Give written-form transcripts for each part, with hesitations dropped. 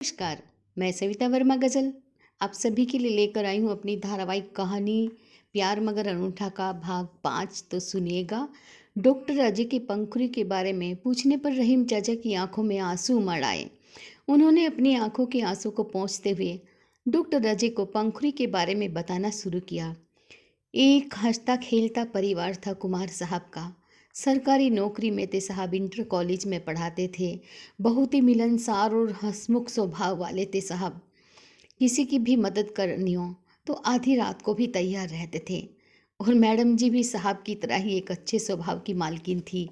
नमस्कार। मैं सविता वर्मा गज़ल आप सभी के लिए लेकर आई हूँ अपनी धारावाहिक कहानी प्यार मगर अनूठा का भाग 5। तो सुनिएगा। डॉक्टर अजय की पंखुड़ी के बारे में पूछने पर रहीम चाचा की आंखों में आंसू उमड़ आए। उन्होंने अपनी आंखों के आंसू को पोंछते हुए डॉक्टर अजय को पंखुड़ी के बारे में बताना शुरू किया। एक हंसता खेलता परिवार था कुमार साहब का। सरकारी नौकरी में थे साहब, इंटर कॉलेज में पढ़ाते थे। बहुत ही मिलनसार और हंसमुख स्वभाव वाले थे साहब। किसी की भी मदद करनी हो तो आधी रात को भी तैयार रहते थे। और मैडम जी भी साहब की तरह ही एक अच्छे स्वभाव की मालकिन थी।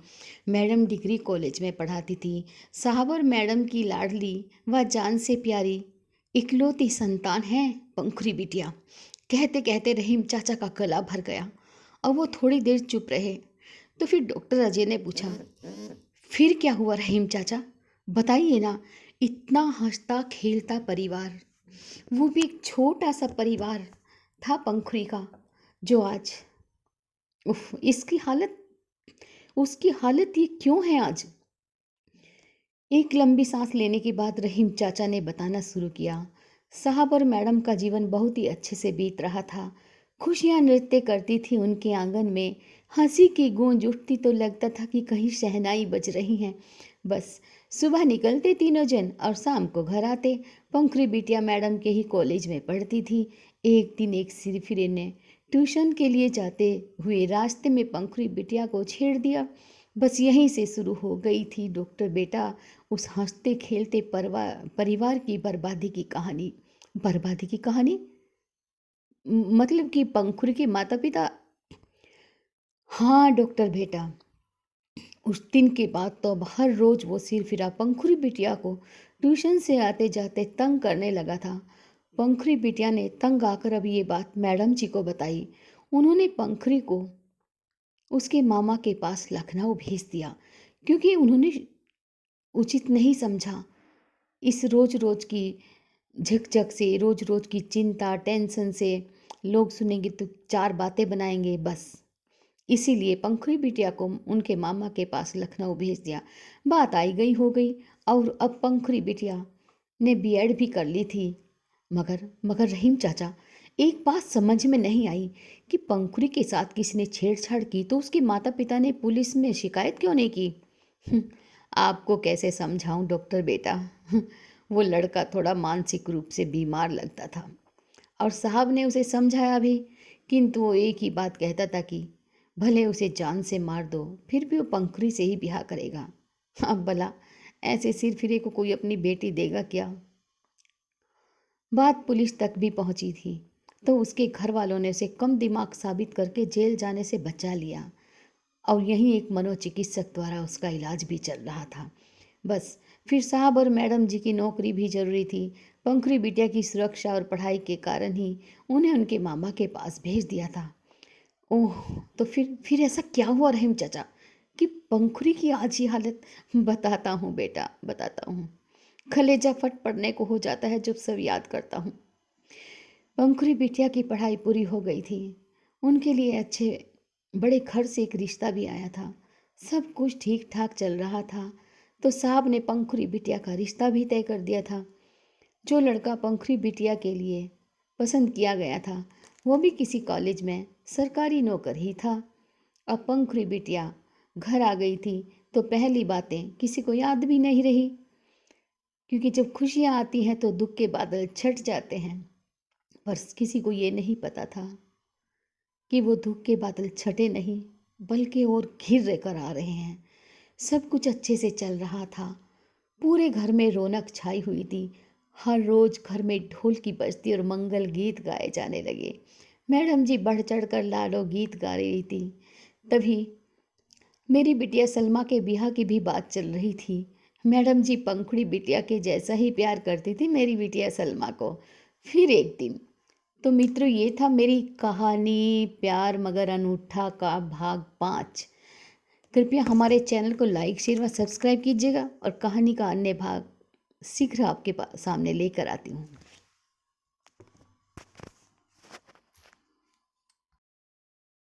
मैडम डिग्री कॉलेज में पढ़ाती थी। साहब और मैडम की लाडली व जान से प्यारी इकलौती संतान है पंखुरी बिटिया। कहते कहते रहीम चाचा का गला भर गया और वो थोड़ी देर चुप रहे। तो फिर डॉक्टर अजय ने पूछा, फिर क्या हुआ रहीम चाचा, बताइए ना। इतना हंसता खेलता परिवार, वो भी एक छोटा सा परिवार था पंखुड़ी का, जो आज उफ उसकी हालत ये क्यों है आज। एक लंबी सांस लेने के बाद रहीम चाचा ने बताना शुरू किया। साहब और मैडम का जीवन बहुत ही अच्छे से बीत रहा था। खुशियां नृत्य करती थी उनके आंगन में। हंसी की गूंज उठती तो लगता था कि कहीं शहनाई बज रही हैं। बस सुबह निकलते तीनों जन और शाम को घर आते। पंखुड़ी बिटिया मैडम के ही कॉलेज में पढ़ती थी। एक दिन एक सिरफिरे ने ट्यूशन के लिए जाते हुए रास्ते में पंखुड़ी बिटिया को छेड़ दिया। बस यहीं से शुरू हो गई थी डॉक्टर बेटा उस हंसते खेलते परिवार की बर्बादी की कहानी। बर्बादी की कहानी मतलब कि पंखुड़ी के माता पिता। हाँ डॉक्टर बेटा, उस दिन के बाद तो अब हर रोज वो सिरफिरा पंखुड़ी बिटिया को ट्यूशन से आते जाते तंग करने लगा था। पंखुड़ी बिटिया ने तंग आकर अब ये बात मैडम जी को बताई। उन्होंने पंखुड़ी को उसके मामा के पास लखनऊ भेज दिया, क्योंकि उन्होंने उचित नहीं समझा। इस रोज रोज की झकझक से, रोज रोज की चिंता टेंशन से लोग सुनेंगे तो चार बातें बनाएंगे बस। इसीलिए पंखुड़ी बिटिया को उनके मामा के पास लखनऊ भेज दिया। बात आई गई हो गई। और अब पंखुड़ी बिटिया ने बीएड भी कर ली थी। मगर मगर रहीम चाचा, एक बात समझ में नहीं आई कि पंखुड़ी के साथ किसी ने छेड़छाड़ की तो उसके माता पिता ने पुलिस में शिकायत क्यों नहीं की। हम्म, आपको कैसे समझाऊं डॉक्टर बेटा। वो लड़का थोड़ा मानसिक रूप से बीमार लगता था और साहब ने उसे समझाया भी, किंतु वो एक ही बात कहता था कि भले उसे जान से मार दो फिर भी वो पंखुड़ी से ही ब्याह करेगा। अब भला ऐसे सिरफिरे को कोई अपनी बेटी देगा क्या। बात पुलिस तक भी पहुंची थी तो उसके घर वालों ने उसे कम दिमाग साबित करके जेल जाने से बचा लिया और यहीं एक मनोचिकित्सक द्वारा उसका इलाज भी चल रहा था। बस फिर साहब और मैडम जी की नौकरी भी जरूरी थी। पंखुड़ी बिटिया की सुरक्षा और पढ़ाई के कारण ही उन्हें उनके मामा के पास भेज दिया था। ओह, तो फिर ऐसा क्या हुआ रहीम चाचा कि पंखुड़ी की आज ये हालत। बताता हूँ बेटा, बताता हूँ। कलेजा फट पड़ने को हो जाता है जब सब याद करता हूँ। पंखुड़ी बिटिया की पढ़ाई पूरी हो गई थी। उनके लिए अच्छे बड़े घर से एक रिश्ता भी आया था। सब कुछ ठीक ठाक चल रहा था तो साहब ने पंखुड़ी बिटिया का रिश्ता भी तय कर दिया था। जो लड़का पंखुड़ी बिटिया के लिए पसंद किया गया था वो भी किसी कॉलेज में सरकारी नौकर ही था। अब पंखुड़ी बिटिया घर आ गई थी तो पहली बातें किसी को याद भी नहीं रही, क्योंकि जब खुशियाँ आती हैं तो दुख के बादल छट जाते हैं। पर किसी को ये नहीं पता था कि वो दुख के बादल छटे नहीं बल्कि और घिर कर आ रहे हैं। सब कुछ अच्छे से चल रहा था। पूरे घर में रौनक छाई हुई थी। हर रोज घर में ढोल की बजती और मंगल गीत गाए जाने लगे। मैडम जी बढ़ चढ़ कर लाडो गीत गा रही थी। तभी मेरी बिटिया सलमा के ब्याह की भी बात चल रही थी। मैडम जी पंखुड़ी बिटिया के जैसा ही प्यार करती थी मेरी बिटिया सलमा को। फिर एक दिन तो मित्रों, ये था मेरी कहानी प्यार मगर अनूठा का भाग 5। कृपया हमारे चैनल को लाइक शेयर व सब्सक्राइब कीजिएगा और कहानी का अन्य भाग शीघ्र आपके सामने लेकर आती हूँ।